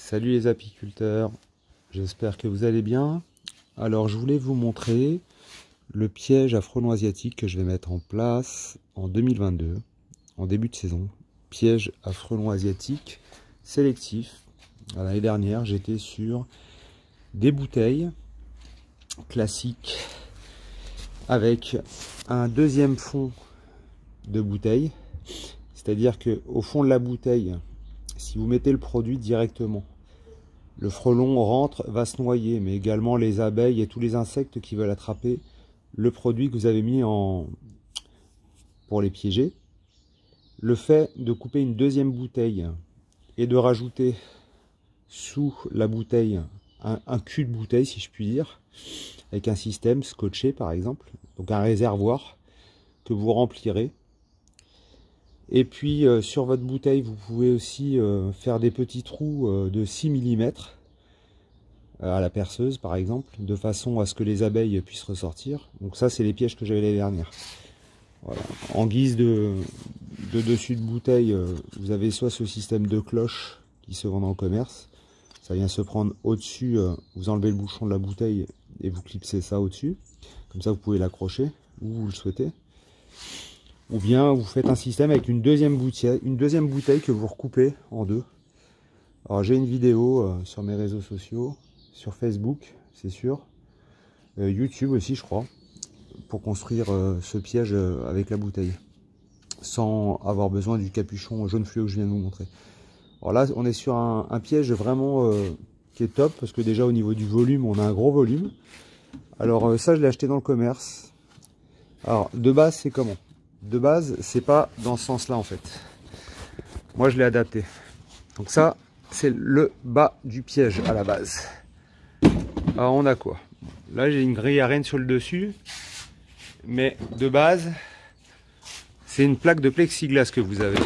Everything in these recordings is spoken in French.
Salut les apiculteurs, j'espère que vous allez bien. Alors je voulais vous montrer le piège à frelons asiatiques que je vais mettre en place en 2022, en début de saison. Piège à frelons asiatiques sélectif. L'année dernière j'étais sur des bouteilles classiques avec un deuxième fond de bouteille. C'est-à-dire que au fond de la bouteille, si vous mettez le produit directement, le frelon rentre, va se noyer, mais également les abeilles et tous les insectes qui veulent attraper le produit que vous avez mis pour les piéger. Le fait de couper une deuxième bouteille et de rajouter sous la bouteille un cul de bouteille, si je puis dire, avec un système scotché par exemple, donc un réservoir que vous remplirez. Et puis sur votre bouteille, vous pouvez aussi faire des petits trous de 6 mm à la perceuse par exemple, de façon à ce que les abeilles puissent ressortir. Donc ça, c'est les pièges que j'avais l'année dernière. Voilà. En guise de dessus de bouteille, vous avez soit ce système de cloche qui se vend dans le commerce. Ça vient se prendre au-dessus, vous enlevez le bouchon de la bouteille et vous clipsez ça au-dessus. Comme ça, vous pouvez l'accrocher où vous le souhaitez. Ou bien vous faites un système avec une deuxième bouteille que vous recoupez en deux. Alors j'ai une vidéo sur mes réseaux sociaux, sur Facebook, c'est sûr, YouTube aussi je crois, pour construire ce piège avec la bouteille, sans avoir besoin du capuchon jaune fluo que je viens de vous montrer. Alors là on est sur un piège vraiment qui est top, parce que déjà au niveau du volume, on a un gros volume. Alors ça je l'ai acheté dans le commerce. Alors de base c'est comment? De base, c'est pas dans ce sens-là en fait. Moi, je l'ai adapté. Donc ça, c'est le bas du piège à la base. Alors, on a quoi? Là, j'ai une grille à rennes sur le dessus. Mais de base, c'est une plaque de plexiglas que vous avez.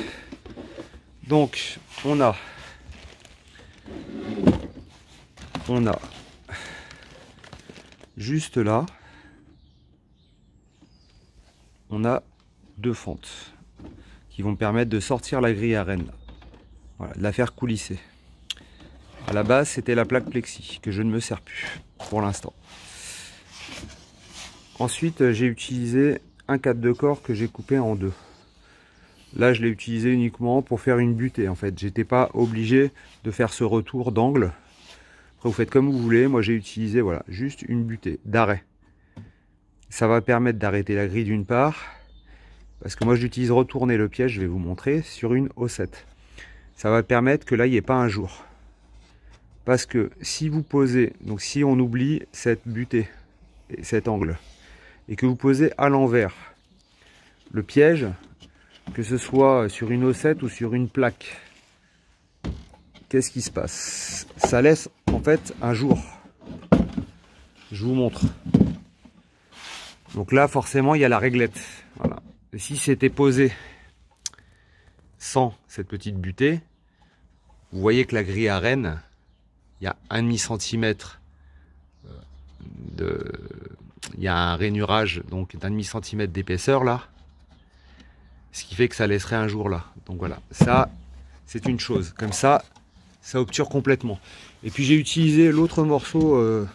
Donc, on a juste là, on a deux fentes qui vont permettre de sortir la grille à rennes, voilà, de la faire coulisser. À la base, c'était la plaque plexi que je ne me sers plus pour l'instant. Ensuite, j'ai utilisé un 4 corps que j'ai coupé en deux. Là, je l'ai utilisé uniquement pour faire une butée. En fait, j'étais pas obligé de faire ce retour d'angle. Après, vous faites comme vous voulez. Moi, j'ai utilisé voilà juste une butée d'arrêt. Ça va permettre d'arrêter la grille d'une part. Parce que moi j'utilise retourner le piège, je vais vous montrer, sur une O7. Ça va permettre que là il n'y ait pas un jour. Parce que si vous posez, donc si on oublie cette butée, et cet angle, et que vous posez à l'envers le piège, que ce soit sur une O7 ou sur une plaque, qu'est-ce qui se passe? Ça laisse en fait un jour. Je vous montre. Donc là forcément il y a la réglette. Voilà. Et si c'était posé sans cette petite butée, vous voyez que la grille à rennes, il y a 1,5 cm il y a un rainurage donc d'1,5 cm d'épaisseur là, ce qui fait que ça laisserait un jour là. Donc voilà, ça c'est une chose. Comme ça obture complètement. Et puis j'ai utilisé l'autre morceau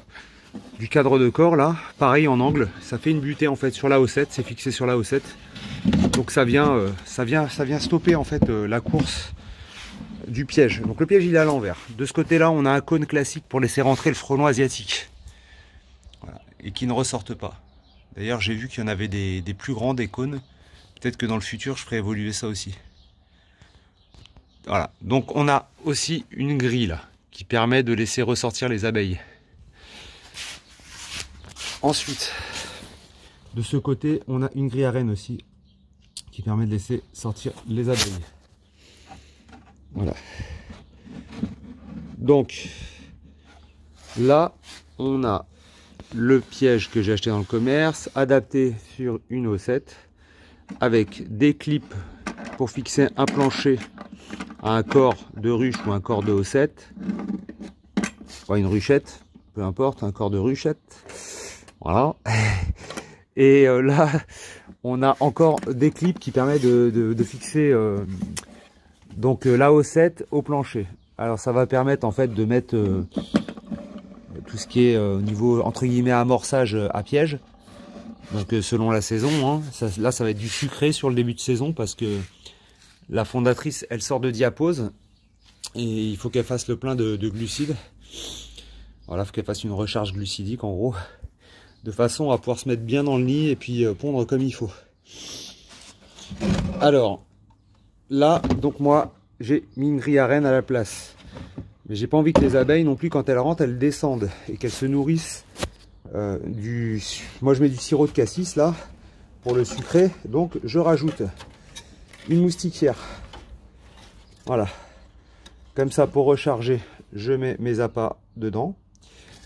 du cadre de corps là, pareil en angle, ça fait une butée en fait sur la O7, c'est fixé sur la O7. Donc ça vient stopper en fait la course du piège. Donc le piège il est à l'envers. De ce côté-là, on a un cône classique pour laisser rentrer le frelon asiatique. Voilà. Et qui ne ressortent pas. D'ailleurs, j'ai vu qu'il y en avait des plus grands, des cônes. Peut-être que dans le futur, je ferai évoluer ça aussi. Voilà. Donc on a aussi une grille là, qui permet de laisser ressortir les abeilles. Ensuite, de ce côté, on a une grille à rennes aussi, qui permet de laisser sortir les abeilles. Voilà. Donc là on a le piège que j'ai acheté dans le commerce, adapté sur une O7, avec des clips pour fixer un plancher à un corps de ruche ou un corps de O7, ou une ruchette, peu importe, un corps de ruchette. Voilà. Et là on a encore des clips qui permettent de fixer donc la O7 au plancher. Alors ça va permettre en fait de mettre tout ce qui est au niveau entre guillemets amorçage à piège. Donc selon la saison, hein, là ça va être du sucré sur le début de saison parce que la fondatrice elle sort de diapause et il faut qu'elle fasse le plein de glucides. Voilà, il faut qu'elle fasse une recharge glucidique en gros, de façon à pouvoir se mettre bien dans le nid et puis pondre comme il faut. Alors là, donc moi j'ai mis une grille à reine à la place, mais j'ai pas envie que les abeilles non plus quand elles rentrent elles descendent et qu'elles se nourrissent moi je mets du sirop de cassis là pour le sucré, donc je rajoute une moustiquière, voilà, comme ça pour recharger je mets mes appâts dedans,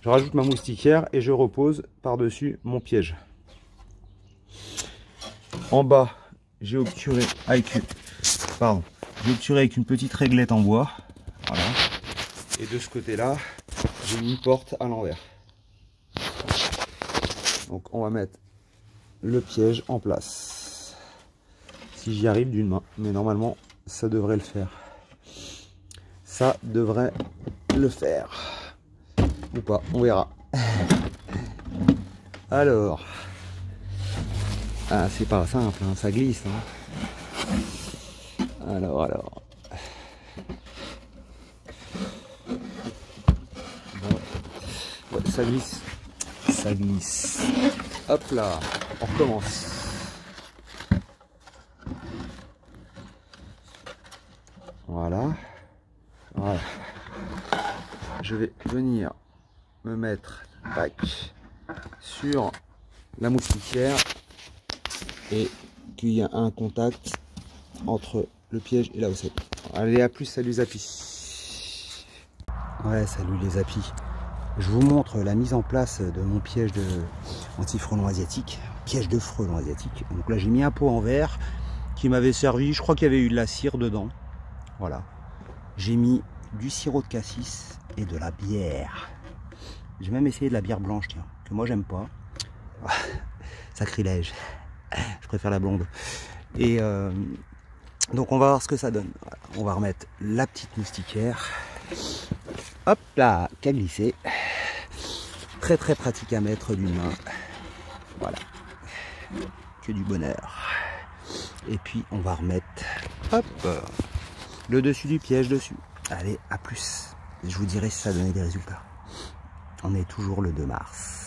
je rajoute ma moustiquière et je repose par dessus mon piège. En bas j'ai obturé avec une petite réglette en bois, voilà, et de ce côté là j'ai mis une porte à l'envers. Donc on va mettre le piège en place. Si j'y arrive d'une main, mais normalement ça devrait le faire. Ça devrait le faire. Ou pas, on verra. Alors. Ah c'est pas simple, hein, ça glisse. Hein. Alors. Bon. Ouais, ça glisse. Ça glisse. Hop là, on recommence. Voilà. Je vais venir me mettre sur la moustiquière et qu'il y a un contact entre le piège et la houssette. Allez, à plus, salut Zapi. Ouais, salut les Zapis. Je vous montre la mise en place de mon piège de anti-frelon asiatique, piège de frelon asiatique. Donc là j'ai mis un pot en verre qui m'avait servi, je crois qu'il y avait eu de la cire dedans. Voilà. J'ai mis du sirop de cassis et de la bière. J'ai même essayé de la bière blanche, tiens, que moi j'aime pas. Sacrilège. Je préfère la blonde. Et donc on va voir ce que ça donne. Voilà. On va remettre la petite moustiquière. Hop là, qu'à glisser. Très pratique à mettre d'une main. Voilà. Que du bonheur. Et puis on va remettre hop, le dessus du piège dessus. Allez, à plus. Je vous dirai si ça a donné des résultats. On est toujours le 2 mars.